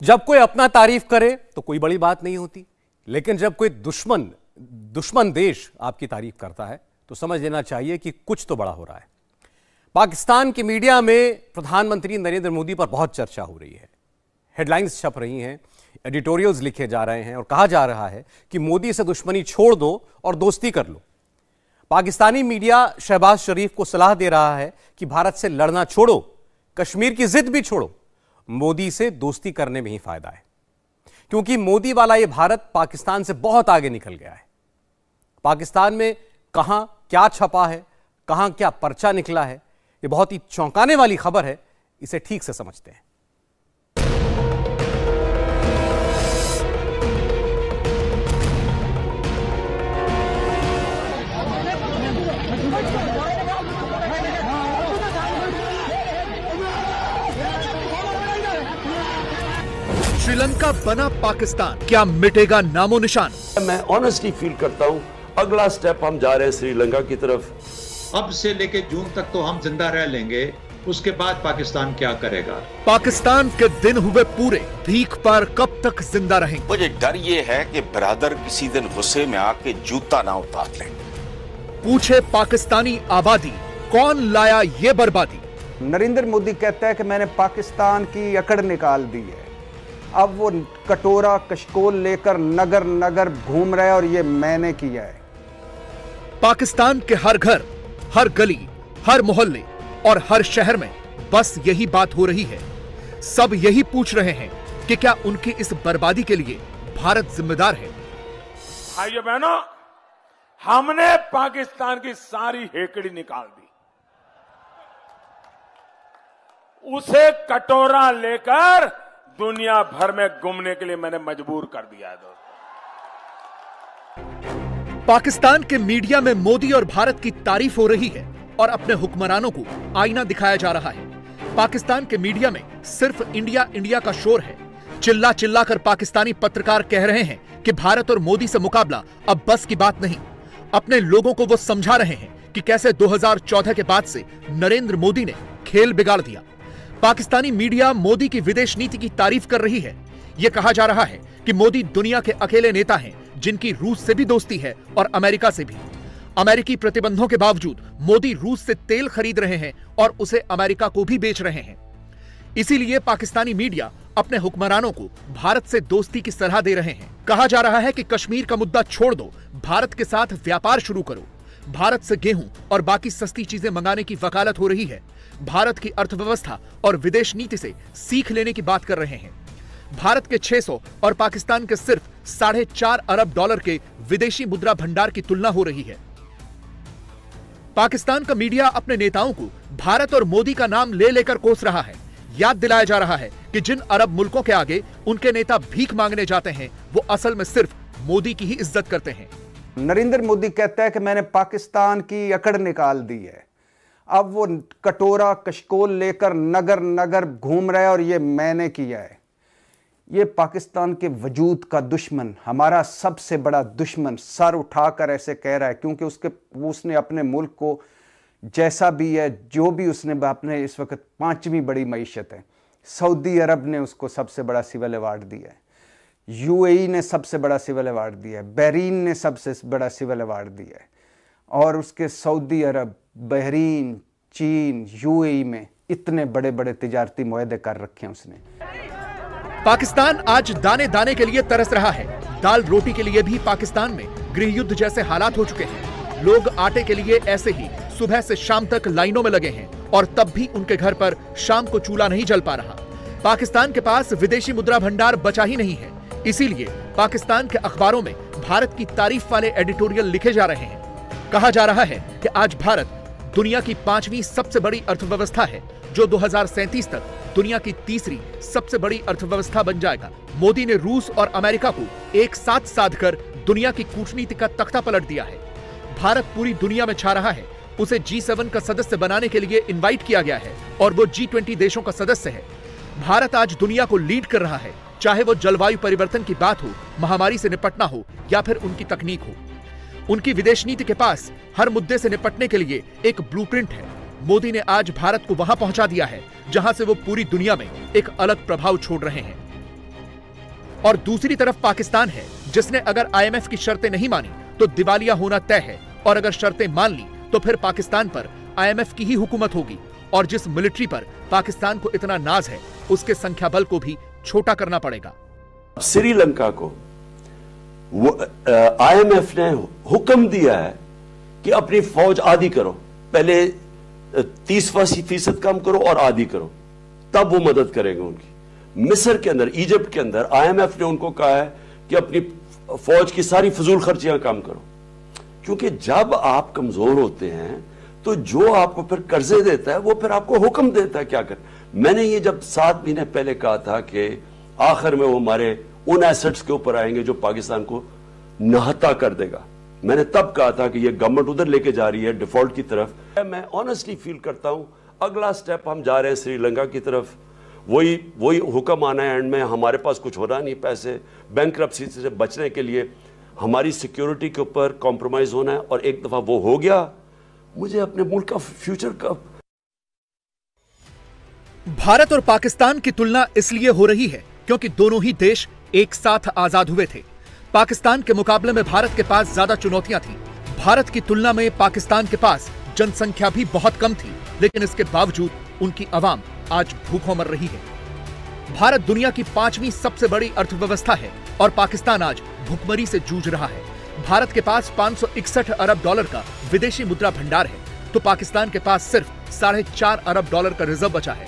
जब कोई अपना तारीफ करे तो कोई बड़ी बात नहीं होती, लेकिन जब कोई दुश्मन देश आपकी तारीफ करता है तो समझ लेना चाहिए कि कुछ तो बड़ा हो रहा है। पाकिस्तान की मीडिया में प्रधानमंत्री नरेंद्र मोदी पर बहुत चर्चा हो रही है, हेडलाइंस छप रही हैं, एडिटोरियल्स लिखे जा रहे हैं और कहा जा रहा है कि मोदी से दुश्मनी छोड़ दो और दोस्ती कर लो। पाकिस्तानी मीडिया शहबाज शरीफ को सलाह दे रहा है कि भारत से लड़ना छोड़ो, कश्मीर की जिद भी छोड़ो, मोदी से दोस्ती करने में ही फायदा है, क्योंकि मोदी वाला यह भारत पाकिस्तान से बहुत आगे निकल गया है। पाकिस्तान में कहां क्या छपा है, कहां क्या पर्चा निकला है, यह बहुत ही चौंकाने वाली खबर है। इसे ठीक से समझते हैं। श्रीलंका बना पाकिस्तान, क्या मिटेगा नामो निशान? मैं ऑनेस्टली फील करता हूं अगला स्टेप हम जा रहे हैं श्रीलंका की तरफ। अब से लेके जून तक तो हम जिंदा रह लेंगे, उसके बाद पाकिस्तान क्या करेगा? पाकिस्तान के दिन हुए पूरे, भीख पर कब तक जिंदा रहेंगे? मुझे डर ये है कि ब्रदर किसी दिन गुस्से में आके जूता ना उतार ले। पूछे पाकिस्तानी आबादी, कौन लाया ये बर्बादी? नरेंद्र मोदी कहता है कि मैंने पाकिस्तान की अकड़ निकाल दी है, अब वो कटोरा कशकोल लेकर नगर नगर घूम रहा है और ये मैंने किया है। पाकिस्तान के हर घर, हर गली, हर मोहल्ले और हर शहर में बस यही बात हो रही है। सब यही पूछ रहे हैं कि क्या उनकी इस बर्बादी के लिए भारत जिम्मेदार है? भाइयों बहनों, हमने पाकिस्तान की सारी हेकड़ी निकाल दी, उसे कटोरा लेकर दुनिया भर में घूमने के लिए मैंने मजबूर कर दिया है। दोस्तों, पाकिस्तान के मीडिया में मोदी और भारत की तारीफ हो रही है और अपने हुक्मरानों को आईना दिखाया जा रहा है। पाकिस्तान के मीडिया में सिर्फ इंडिया इंडिया का शोर है। चिल्ला चिल्ला कर पाकिस्तानी पत्रकार कह रहे हैं कि भारत और मोदी से मुकाबला अब बस की बात नहीं। अपने लोगों को वो समझा रहे हैं कि कैसे 2014 के बाद से नरेंद्र मोदी ने खेल बिगाड़ दिया। पाकिस्तानी मीडिया मोदी की विदेश नीति की तारीफ कर रही है। यह कहा जा रहा है कि मोदी दुनिया के अकेले नेता हैं जिनकी रूस से भी दोस्ती है और अमेरिका से भी। अमेरिकी प्रतिबंधों के बावजूद मोदी रूस से तेल खरीद रहे हैं और उसे अमेरिका को भी बेच रहे हैं। इसीलिए पाकिस्तानी मीडिया अपने हुक्मरानों को भारत से दोस्ती की सलाह दे रहे हैं। कहा जा रहा है कि कश्मीर का मुद्दा छोड़ दो, भारत के साथ व्यापार शुरू करो। भारत से गेहूं और बाकी सस्ती चीजें मंगाने की वकालत हो रही है। भारत की अर्थव्यवस्था और विदेश नीति से सीख लेने की बात कर रहे हैं। भारत के 600 और पाकिस्तान के सिर्फ $4.5 अरब के विदेशी मुद्रा भंडार की तुलना हो रही है। पाकिस्तान का मीडिया अपने नेताओं को भारत और मोदी का नाम ले लेकर कोस रहा है। याद दिलाया जा रहा है कि जिन अरब मुल्कों के आगे उनके नेता भीख मांगने जाते हैं, वो असल में सिर्फ मोदी की ही इज्जत करते हैं। नरेंद्र मोदी कहता है कि मैंने पाकिस्तान की अकड़ निकाल दी है, अब वो कटोरा कशकोल लेकर नगर नगर घूम रहा है और ये मैंने किया है। ये पाकिस्तान के वजूद का दुश्मन, हमारा सबसे बड़ा दुश्मन सर उठाकर ऐसे कह रहा है, क्योंकि उसने अपने मुल्क को जैसा भी है, जो भी उसने अपने इस वक्त 5वीं बड़ी मईशत है, सऊदी अरब ने उसको सबसे बड़ा सिविल अवार्ड दिया है, यूएई ने सबसे बड़ा सिविल अवार्ड दिया है, बहरीन ने सबसे बड़ा सिविल अवार्ड दिया है, और उसके सऊदी अरब, बहरीन, चीन, यूएई में इतने बड़े बड़े तिजारती मुआहदे कर रखे हैं उसने। पाकिस्तान आज दाने दाने के लिए तरस रहा है। दाल रोटी के लिए भी पाकिस्तान में गृह युद्ध जैसे हालात हो चुके हैं। लोग आटे के लिए ऐसे ही सुबह से शाम तक लाइनों में लगे हैं और तब भी उनके घर पर शाम को चूल्हा नहीं जल पा रहा। पाकिस्तान के पास विदेशी मुद्रा भंडार बचा ही नहीं है। इसीलिए पाकिस्तान के अखबारों में भारत की तारीफ वाले एडिटोरियल लिखे जा रहे हैं। कहा जा रहा है कि आज भारत दुनिया की 5वीं सबसे बड़ी अर्थव्यवस्था है, जो 2037 तक दुनिया की 3री सबसे बड़ी अर्थव्यवस्था बन जाएगा। मोदी ने रूस और अमेरिका को एक साथ साधकर दुनिया की कूटनीति का तख्ता पलट दिया है। भारत पूरी दुनिया में छा रहा है। उसे G7 का सदस्य बनाने के लिए इनवाइट किया गया है और वो G20 देशों का सदस्य है। भारत आज दुनिया को लीड कर रहा है, चाहे वो जलवायु परिवर्तन की बात हो, महामारी से निपटना हो या फिर उनकी तकनीक हो। उनकी विदेश नीति के पास हर मुद्दे से निपटने के लिए एक ब्लूप्रिंट है। मोदी ने आज भारत को वहां पहुंचा दिया है जहां से वो पूरी दुनिया में एक अलग प्रभाव छोड़ रहे हैं। और दूसरी तरफ पाकिस्तान है जिसने अगर IMF की शर्तें नहीं मानी तो दिवालिया होना तय है, और अगर शर्तें मान ली तो फिर पाकिस्तान पर IMF की ही हुकूमत होगी। और जिस मिलिट्री पर पाकिस्तान को इतना नाज है उसके संख्या बल को भी छोटा करना पड़ेगा। श्रीलंका को IMF ने हुक्म दिया है कि अपनी फौज आधी करो, पहले 30% कम करो और आधी करो, तब वो मदद करेंगे उनकी। मिस्र के अंदर, इजिप्ट के अंदर IMF ने उनको कहा है कि अपनी फौज की सारी फजूल खर्चियां कम करो, क्योंकि जब आप कमजोर होते हैं तो जो आपको फिर कर्जे देता है वो फिर आपको हुक्म देता है क्या कर। मैंने ये जब 7 महीने पहले कहा था कि आखिर में वो हमारे उन एसेट्स के ऊपर आएंगे जो पाकिस्तान को नहता कर देगा, मैंने तब कहा था कि ये गवर्नमेंट उधर लेके जा रही है डिफॉल्ट की तरफ। मैं ऑनेस्टली फील करता हूं अगला स्टेप हम जा रहे हैं श्रीलंका की तरफ, वही हुक्म आना है एंड में, हमारे पास कुछ हो रहा नहीं पैसे, बैंकरप्सी से बचने के लिए हमारी सिक्योरिटी के ऊपर कॉम्प्रोमाइज होना है, और एक दफा वो हो गया मुझे अपने मुल्क का फ्यूचर का। भारत और पाकिस्तान की तुलना इसलिए हो रही है क्योंकि दोनों ही देश एक साथ आजाद हुए थे। पाकिस्तान के मुकाबले में भारत के पास ज्यादा चुनौतियां थी। भारत की तुलना में पाकिस्तान के पास जनसंख्या भी बहुत कम थी, लेकिन इसके बावजूद उनकी आवाम आज भूखों मर रही है। भारत दुनिया की 5वीं सबसे बड़ी अर्थव्यवस्था है और पाकिस्तान आज भूखमरी से जूझ रहा है। भारत के पास 561 अरब डॉलर का विदेशी मुद्रा भंडार है, तो पाकिस्तान के पास सिर्फ 4.5 अरब डॉलर का रिजर्व बचा है।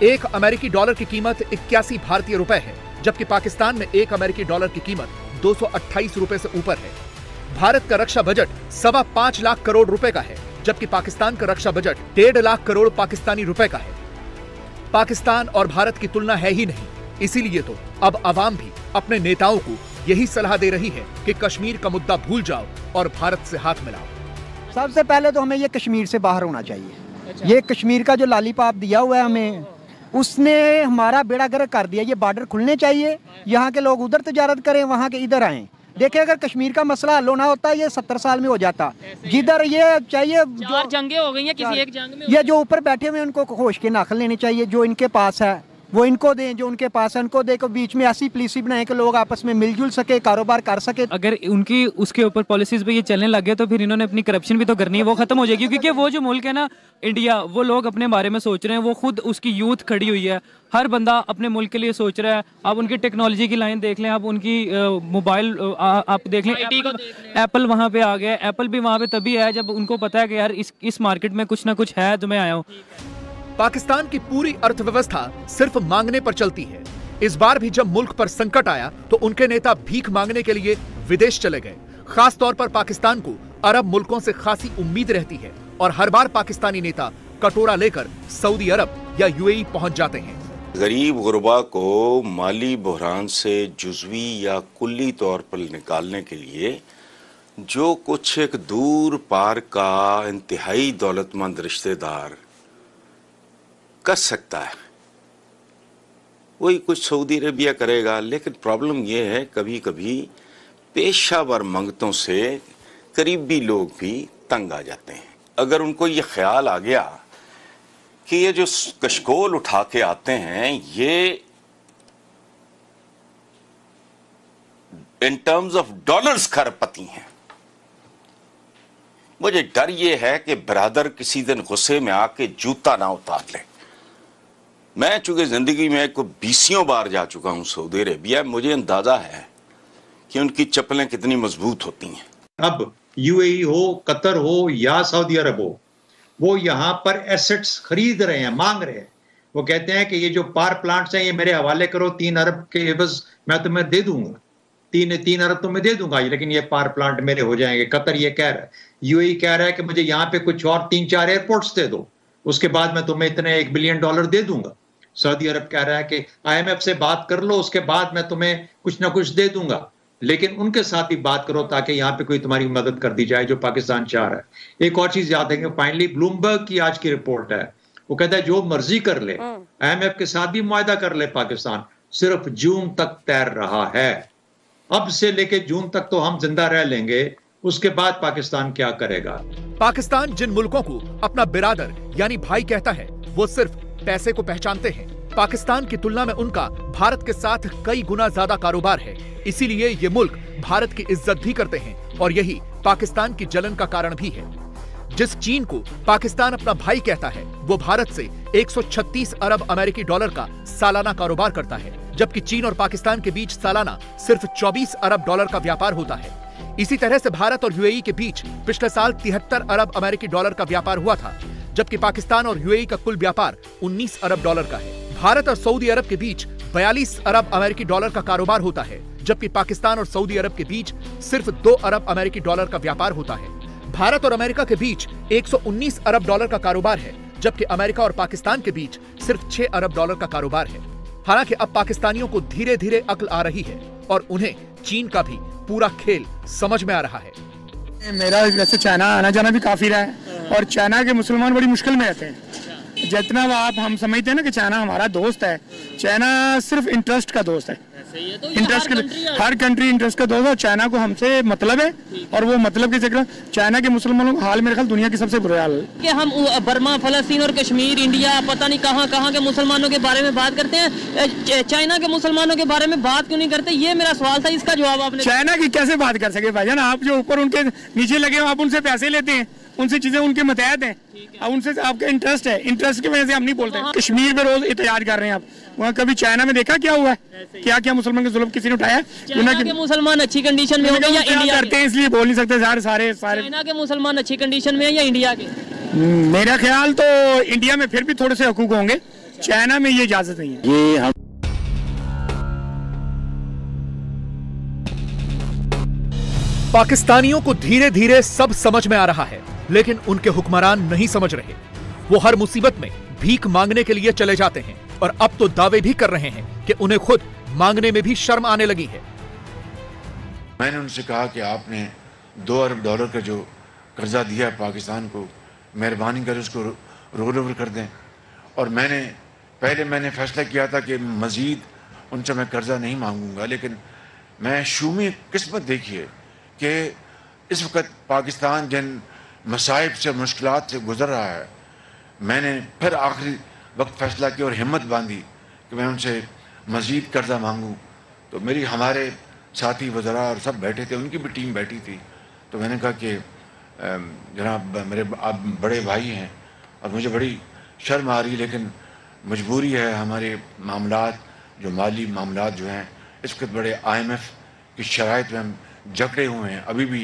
एक अमेरिकी डॉलर की कीमत 81 भारतीय रुपए है, जबकि पाकिस्तान में एक अमेरिकी डॉलर की कीमत 228 रुपए से ऊपर है। भारत का रक्षा बजट 5.25 लाख करोड़ रुपए का है, जबकि पाकिस्तान का रक्षा बजट 1.5 लाख करोड़ पाकिस्तानी रुपए का है। पाकिस्तान और भारत की तुलना है ही नहीं, इसीलिए तो अब अवाम भी अपने नेताओं को यही सलाह दे रही है कि कश्मीर का मुद्दा भूल जाओ और भारत से हाथ मिलाओ। सबसे पहले तो हमें ये कश्मीर से बाहर होना चाहिए। ये कश्मीर का जो लॉलीपॉप दिया हुआ है हमें, उसने हमारा बेड़ा गर्क कर दिया। ये बॉर्डर खुलने चाहिए, यहाँ के लोग उधर तजारत करें, वहाँ के इधर आएं। देखिए अगर कश्मीर का मसला हल होना होता है ये 70 साल में हो जाता। जिधर ये चाहिए, जो जंगें हो गई हैं, किसी एक जंग में ये जो ऊपर बैठे हुए उनको होश के नाखल लेने चाहिए। जो इनके पास है वो इनको दें, जो उनके पास है उनको दें। को बीच में ऐसी पॉलिसी बनाए कि लोग आपस में मिलजुल सके, कारोबार कर सके। अगर उनकी उसके ऊपर पॉलिसीज पे ये चलने लग गए तो फिर इन्होंने अपनी करप्शन भी तो करनी है, वो खत्म हो जाएगी। क्योंकि वो जो मुल्क है ना इंडिया, वो लोग अपने बारे में सोच रहे हैं, वो खुद उसकी यूथ खड़ी हुई है, हर बंदा अपने मुल्क के लिए सोच रहा है। आप उनकी टेक्नोलॉजी की लाइन देख लें, आप उनकी मोबाइल आप देख लें, एप्पल वहाँ पे आ गया। एप्पल भी वहाँ पे तभी है जब उनको पता है कि यार इस मार्केट में कुछ ना कुछ है, तो मैं आया हूँ। पाकिस्तान की पूरी अर्थव्यवस्था सिर्फ मांगने पर चलती है। इस बार भी जब मुल्क पर संकट आया तो उनके नेता भीख मांगने के लिए विदेश चले गए। खास तौर पर पाकिस्तान को अरब मुल्कों से खासी उम्मीद रहती है और हर बार पाकिस्तानी नेता कटोरा लेकर सऊदी अरब या UAE पहुंच जाते हैं। गरीब गुरबा को माली बहरान से जुज़वी या कुल्ली तौर पर निकालने के लिए जो कुछ एक दूर पार का इंतहाई दौलतमंद रिश्तेदार कर सकता है वही कुछ सऊदी अरेबिया करेगा। लेकिन प्रॉब्लम यह है कभी कभी पेशावर मंगतों से करीबी लोग भी तंग आ जाते हैं। अगर उनको ये ख्याल आ गया कि ये जो कशकोल उठा के आते हैं ये इन टर्म्स ऑफ डॉलर्स खरपति हैं, मुझे डर ये है कि ब्रदर किसी दिन गुस्से में आके जूता ना उतार ले। मैं चूंकि जिंदगी में 20 बार जा चुका हूं सऊदी अरेबिया, मुझे अंदाजा है कि उनकी चप्पलें कितनी मजबूत होती हैं। अब UAE हो, कतर हो या सऊदी अरब हो, वो यहाँ पर एसेट्स खरीद रहे हैं, मांग रहे हैं। वो कहते हैं कि ये जो पावर प्लांट्स हैं ये मेरे हवाले करो, 3 अरब के एवज मैं तुम्हें दे दूंगा, 3 अरब तुम्हें दे दूंगा, लेकिन ये पावर प्लांट मेरे हो जाएंगे। कतर ये कह रहा है, UAE कह रहा है कि मुझे यहाँ पे कुछ और 3-4 एयरपोर्ट्स दे दो, उसके बाद मैं तुम्हें इतने $1 बिलियन दे दूंगा। सऊदी अरब कह रहा है कि IMF से बात कर लो, उसके बाद मैं तुम्हें कुछ ना कुछ दे दूंगा, लेकिन उनके साथ ही बात करो ताकि यहाँ पे कोई तुम्हारी मदद कर दी जाए, जो पाकिस्तान चाह रहा है। एक और चीज याद है कि फाइनली ब्लूमबर्ग की आज की रिपोर्ट है, वो कहता है जो मर्जी कर ले, IMF के साथ भी मुआहदा कर ले पाकिस्तान, सिर्फ जून तक तैर रहा है। अब से लेके जून तक तो हम जिंदा रह लेंगे, उसके बाद पाकिस्तान क्या करेगा। पाकिस्तान जिन मुल्कों को अपना बिरादर यानी भाई कहता है वो सिर्फ पैसे को पहचानते हैं। पाकिस्तान की तुलना में उनका भारत के साथ कई गुना ज्यादा कारोबार है। इसीलिए ये मुल्क भारत की इज्जत भी करते हैं और यही पाकिस्तान की जलन का कारण भी है। जिस चीन को पाकिस्तान अपना भाई कहता है, वो भारत से 136 अरब अमेरिकी डॉलर का सालाना कारोबार करता है, जबकि चीन और पाकिस्तान के बीच सालाना सिर्फ 24 अरब डॉलर का व्यापार होता है। इसी तरह से भारत और यूएई के बीच पिछले साल 73 अरब अमेरिकी डॉलर का व्यापार हुआ था, जबकि पाकिस्तान और यूएई का कुल व्यापार 19 अरब डॉलर का है। भारत और सऊदी अरब के बीच 42 अरब अमेरिकी डॉलर का कारोबार होता है, जबकि पाकिस्तान और सऊदी अरब के बीच सिर्फ 2 अरब अमेरिकी डॉलर का व्यापार होता है। भारत और अमेरिका के बीच 119 अरब डॉलर का कारोबार है, जबकि अमेरिका और पाकिस्तान के बीच सिर्फ 6 अरब डॉलर का कारोबार है। हालांकि अब पाकिस्तानियों को धीरे धीरे अक्ल आ रही है और उन्हें चीन का भी पूरा खेल समझ में आ रहा है। मेरा वैसे चाइना आना जाना भी काफी रहा है और चाइना के मुसलमान बड़ी मुश्किल में रहते हैं। जितना आप हम समझते हैं ना कि चाइना हमारा दोस्त है, चाइना सिर्फ इंटरेस्ट का दोस्त है। इंटरेस्ट के हर कंट्री इंटरेस्ट का दोस्त है। चाइना को हमसे मतलब है और वो मतलब के चक्कर चाइना के मुसलमानों का हाल मेरे ख्याल दुनिया की सबसे बुरा हाल है कि हम बर्मा, फलस्तीन और कश्मीर, इंडिया, पता नहीं कहाँ के मुसलमानों के बारे में बात करते हैं, चाइना के मुसलमानों के बारे में बात क्यों नहीं करते? ये मेरा सवाल था, इसका जवाब आपने। चाइना की कैसे बात कर सके भाईजान? आप जो ऊपर उनके नीचे लगे हो, आप उनसे पैसे लेते हैं, उनसे चीजें उनके मतहत हैं, अब उनसे आपका इंटरेस्ट है, इंटरेस्ट की वजह से हम नहीं बोलते। कश्मीर पे रोज एहतजाज कर रहे हैं आप, वहाँ कभी चाइना में देखा क्या हुआ है? क्या क्या मुसलमान के जुल्म किसी ने उठाया? चाइना के मुसलमान अच्छी कंडीशन में होंगे या इंडिया करते हैं इसलिए बोल नहीं सकते सारे चाइना के मुसलमान अच्छी कंडीशन में है या इंडिया के? मेरा ख्याल तो इंडिया में फिर भी थोड़े से हकूक होंगे, चाइना में ये इजाजत नहीं है। ये हम पाकिस्तानियों को धीरे धीरे सब समझ में आ रहा है, लेकिन उनके हुक्मरान नहीं समझ रहे। वो हर मुसीबत में भीख मांगने के लिए चले जाते हैं और अब तो दावे भी कर रहे हैं कि उन्हें खुद मांगने में भी शर्म आने लगी है। मैंने उनसे कहा कि आपने 2 अरब डॉलर का जो कर्जा दिया है पाकिस्तान को, मेहरबानी कर उसको रोल ओवर कर दें। और मैंने फैसला किया था कि मज़ीद उनसे मैं कर्जा नहीं मांगूंगा, लेकिन मैं शूमी किस्मत देखिए कि इस वक्त पाकिस्तान जिन मसाइब से, मुश्किलात से गुजर रहा है, मैंने फिर आखिरी वक्त फैसला किया और हिम्मत बांधी कि मैं उनसे मज़ीद कर्जा मांगूं। तो हमारे साथी वज़रा और सब बैठे थे, उनकी भी टीम बैठी थी। तो मैंने कहा कि जनाब मेरे आप बड़े भाई हैं और मुझे बड़ी शर्म आ रही, लेकिन मजबूरी है, हमारे मामलात जो माली मामलात जो हैं इस वक्त बड़े IMF की शराइत में हम जकड़े हुए हैं। अभी भी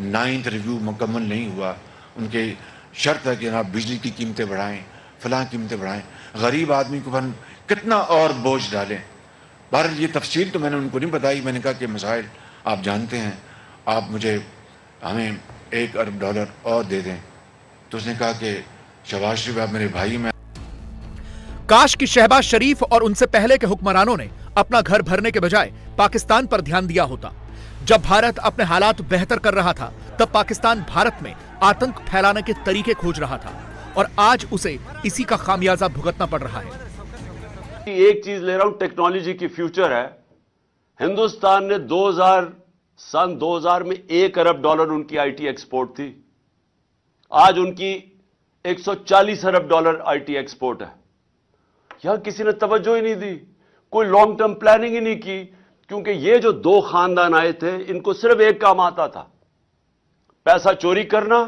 9th रिव्यू मुकम्मल नहीं हुआ। उनके शर्त है कि जनाब बिजली की कीमतें बढ़ाएं, फलां कीमतें बढ़ाएं, गरीब आदमी को हम कितना और बोझ डालें। बहरहाल ये तफसील तो मैंने उनको नहीं बताई। मैंने कहा कि मसाइल आप जानते हैं, आप हमें 1 अरब डॉलर और दे दें। तो उसने कहा कि शहबाज शरीफ आप मेरे भाई में। काश कि शहबाज शरीफ और उनसे पहले के हुक्मरानों ने अपना घर भरने के बजाय पाकिस्तान पर ध्यान दिया होता। जब भारत अपने हालात बेहतर कर रहा था, तब पाकिस्तान भारत में आतंक फैलाने के तरीके खोज रहा था और आज उसे इसी का खामियाजा भुगतना पड़ रहा है। एक चीज ले रहा हूं, टेक्नोलॉजी की फ्यूचर है। हिंदुस्तान ने सन 2000 में 1 अरब डॉलर उनकी IT एक्सपोर्ट थी। आज उनकी 140 अरब डॉलर IT एक्सपोर्ट है। यहां किसी ने तवज्जो ही नहीं दी, कोई लॉन्ग टर्म प्लानिंग ही नहीं की, क्योंकि ये जो 2 खानदान आए थे, इनको सिर्फ एक काम आता था, पैसा चोरी करना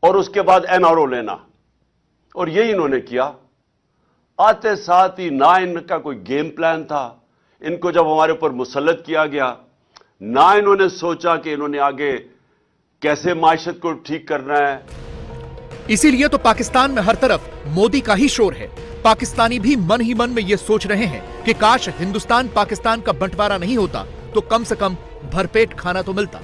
और उसके बाद NRO लेना, और यही इन्होंने किया। आते साथ ही ना इनका कोई गेम प्लान था। इनको जब हमारे ऊपर मुसल्लत किया गया, ना इन्होंने सोचा कि इन्होंने आगे कैसे माशत को ठीक करना है। इसीलिए तो पाकिस्तान में हर तरफ मोदी का ही शोर है। पाकिस्तानी भी मन ही मन में ये सोच रहे हैं कि काश हिंदुस्तान पाकिस्तान का बंटवारा नहीं होता तो कम से कम भरपेट खाना तो मिलता।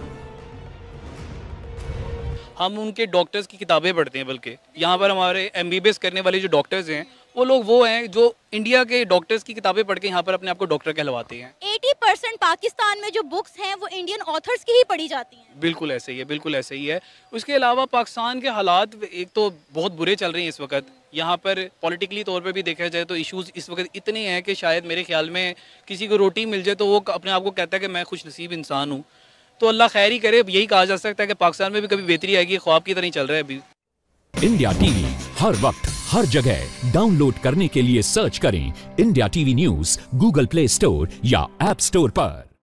हम उनके डॉक्टर्स की किताबें पढ़ते हैं, बल्कि यहाँ पर हमारे MBBS करने वाले जो डॉक्टर्स हैं वो हैं जो इंडिया के डॉक्टर्स की किताबें पढ़ के यहाँ पर अपने आप को डॉक्टर कहलवाते हैं। 80% पाकिस्तान में जो बुक्स हैं वो इंडियन ऑथर्स की ही पढ़ी जाती हैं। बिल्कुल ऐसे ही है, बिल्कुल ऐसे ही है। उसके अलावा पाकिस्तान के हालात एक तो बहुत बुरे चल रहे हैं इस वक्त। यहाँ पर पॉलिटिकली तौर पे भी देखा जाए तो इश्यूज इस वक्त इतने हैं कि शायद मेरे ख्याल में किसी को रोटी मिल जाए तो वो अपने आप को कहता है कि मैं खुश नसीब इंसान हूँ। तो अल्लाह खैर ही करे, यही कहा जा सकता है कि पाकिस्तान में भी कभी बेहतरी आएगी, ख्वाब की तरह ही चल रहा है अभी। इंडिया TV हर वक्त हर जगह डाउनलोड करने के लिए सर्च करें India TV news Google play store या ऐप स्टोर पर।